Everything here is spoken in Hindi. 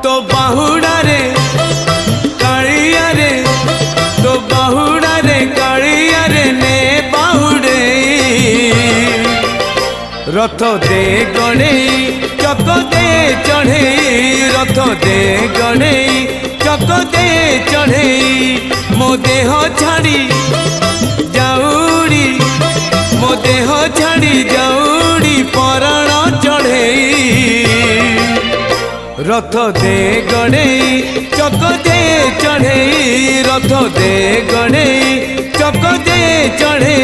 तो बाहुड़ा रे कालिया रे तो बाहुड़ा रे कालिया रे ने बाहुड़े रथ दे गणे चक दे चढ़े रथ दे गणे चक दे चढ़े मो देह छाड़ी जाऊड़ी मो देह छाड़ी जाऊड़ी पराण चढ़े रथ दे गणे चक दे चढ़े रथ दे गणे चक दे चढ़े।